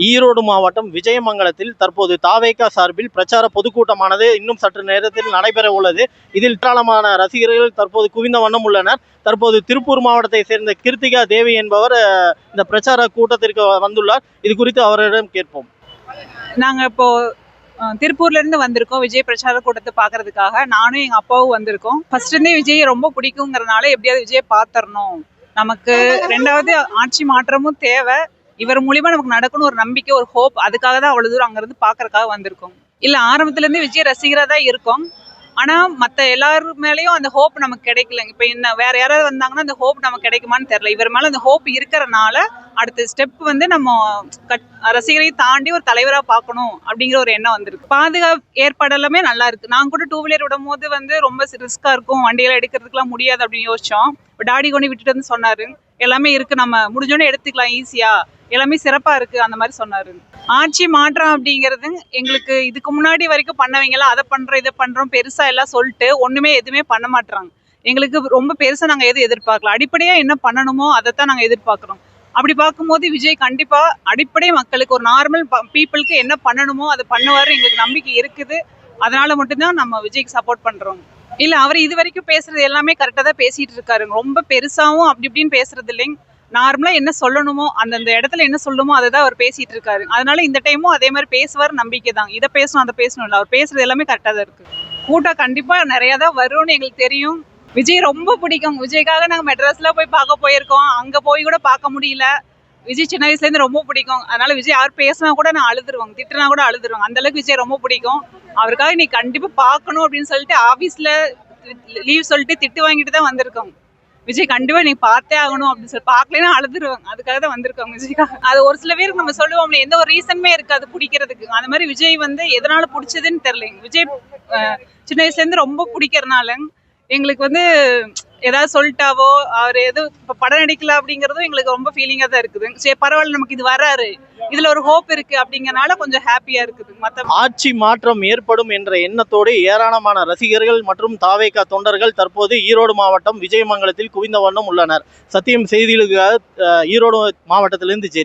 ஈரோடு மாவட்டம் விஜயமங்கலத்தில் தற்போது தாவேகா சார்பில் பிரச்சார பொதுக்கூட்டமானது இன்னும் சற்று நேரத்தில் நடைபெற உள்ளது. இதில் ஏராளமான ரசிகர்கள் தற்போது குவிந்த வண்ணம் உள்ளனர். தற்போது திருப்பூர் மாவட்டத்தை சேர்ந்த கிருத்திகா தேவி என்பவர் இந்த பிரச்சார கூட்டத்திற்கு வந்துள்ளார். இது குறித்து அவரிடம் கேட்போம். நாங்க இப்போ திருப்பூர்ல இருந்து வந்திருக்கோம் விஜய் பிரச்சார கூட்டத்தை பாக்குறதுக்காக. நானும் எங்க அப்பாவும் வந்திருக்கோம். ஃபர்ஸ்ட் இருந்தே விஜய் ரொம்ப பிடிக்குங்கிறதுனால எப்படியாவது விஜய் பாத்திரணும். நமக்கு ரெண்டாவது ஆட்சி மாற்றமும் தேவை. இவர் மூலியமா நமக்கு நடக்கணும் ஒரு நம்பிக்கை, ஒரு ஹோப். அதுக்காக தான் அவ்வளவு தூரம் அங்கிருந்து பாக்குறதுக்காக வந்திருக்கோம். இல்ல ஆரம்பத்துல இருந்து விஜய் ரசிகரா தான் இருக்கும். ஆனா மத்த எல்லாரும் மேலயும் அந்த ஹோப் நமக்கு கிடைக்கல. இப்ப என்ன வேற யாராவது வந்தாங்கன்னா அந்த ஹோப் நமக்கு கிடைக்குமான்னு தெரியல. இவர் மேல அந்த ஹோப் இருக்கிறனால அடுத்த ஸ்டெப் வந்து நம்ம ரசிகரை தாண்டி ஒரு தலைவரா பார்க்கணும் அப்படிங்கிற ஒரு எண்ணம் வந்திருக்கு. பாதுகாப்பு ஏற்பாடு எல்லாமே நல்லா இருக்கு. நான் கூட 2 வீலர் விடும் போது வந்து ரொம்ப ரிஸ்கா இருக்கும், வண்டியெல்லாம் எடுக்கிறதுக்குலாம் முடியாது அப்படின்னு யோசிச்சோம். டாடி கொண்டு விட்டுட்டு வந்து சொன்னாரு எல்லாமே இருக்கு, நம்ம முடிஞ்சோடனே எடுத்துக்கலாம் ஈஸியா, எல்லாமே சிறப்பா இருக்கு அந்த மாதிரி சொன்னாரு. ஆட்சி மாற்றம் அப்படிங்கிறது எங்களுக்கு இதுக்கு முன்னாடி வரைக்கும் பண்ணவங்கலாம் அதை பண்றோம் இதை பண்றோம் பெருசா எல்லாம் சொல்லிட்டு ஒண்ணுமே எதுவுமே பண்ண மாட்டாங்க. எங்களுக்கு ரொம்ப பெருசா நாங்க எதுவும் எதிர்பார்க்கல. அடிப்படையா என்ன பண்ணணுமோ அதைத்தான் நாங்க எதிர்பார்க்கிறோம். அப்படி பார்க்கும்போது விஜய் கண்டிப்பா அடிப்படை மக்களுக்கு ஒரு நார்மல் பீப்புளுக்கு என்ன பண்ணணுமோ அதை பண்ணுவாரு எங்களுக்கு நம்பிக்கை இருக்குது. அதனால மட்டும்தான் நம்ம விஜய்க்கு சப்போர்ட் பண்றோம். இல்ல அவர் இது வரைக்கும் பேசுறது எல்லாமே கரெக்டா தான் பேசிட்டு இருக்காரு. ரொம்ப பெருசாவும் அப்படி இப்படின்னு பேசுறது இல்லைங்க. நார்மலா என்ன சொல்லணுமோ அந்தந்த இடத்துல என்ன சொல்லணுமோ அதை தான் அவர் பேசிட்டு இருக்காரு. அதனால இந்த டைமும் அதே மாதிரி பேசுவார் நம்பிக்கை தான். இதை பேசணும் அதை பேசணும் இல்லை, அவர் பேசுறது எல்லாமே கரெக்டா தான் இருக்கு. கூட்டம் கண்டிப்பா நிறைய தான் வரும்னு எங்களுக்கு தெரியும். விஜய் ரொம்ப பிடிக்கும். விஜய்க்காக நாங்க மெட்ராஸ்ல போய் பார்க்க போயிருக்கோம். அங்க போய் கூட பார்க்க முடியல. விஜய் சின்ன வயசுல இருந்து ரொம்ப பிடிக்கும். அதனால விஜய் யார் பேசினா கூட நான் அழுதுருவாங்க, திட்டுனா கூட அழுதுருவாங்க. அந்த அளவுக்கு விஜய் ரொம்ப பிடிக்கும். அவருக்காக நீ கண்டிப்பா பார்க்கணும் அப்படின்னு சொல்லிட்டு ஆபீஸ்ல லீவ் சொல்லிட்டு திட்டு வாங்கிட்டு தான் வந்திருக்கோம். விஜய் கண்டிப்பா நீ பார்த்தே ஆகணும் அப்படின்னு சொல்லி பார்க்கலன்னா அழுதுருவாங்க. அதுக்காக தான் வந்திருக்காங்க விஜய்க்காக. அது ஒரு சில பேருக்கு நம்ம சொல்லுவோம்ல, எந்த ஒரு ரீசனுமே இருக்காது பிடிக்கிறதுக்கு. அந்த மாதிரி விஜய் வந்து எதனால பிடிச்சதுன்னு தெரியல. விஜய் சின்ன வயசுல இருந்து ரொம்ப பிடிக்கிறதுனால எங்களுக்கு வந்து ஏதாவது சொல்லிட்டாவோ அவர் எதுவும் இப்போ படம் நடிக்கல அப்படிங்கிறதும் எங்களுக்கு ரொம்ப ஃபீலிங்காக தான் இருக்குது. சரி பரவாயில்ல, நமக்கு இது வராரு, இதுல ஒரு ஹோப் இருக்கு அப்படிங்கறனால கொஞ்சம் ஹாப்பியா இருக்குது. மத்த ஆட்சி மாற்றம் ஏற்படும் என்ற எண்ணத்தோடு ஏராளமான ரசிகர்கள் மற்றும் தாவேகா தொண்டர்கள் தற்போது ஈரோடு மாவட்டம் விஜயமங்கலத்தில் குவிந்த வண்ணம் உள்ளனர். சத்தியம் செய்திகளுக்காக ஈரோடு மாவட்டத்திலிருந்து ஜெரி.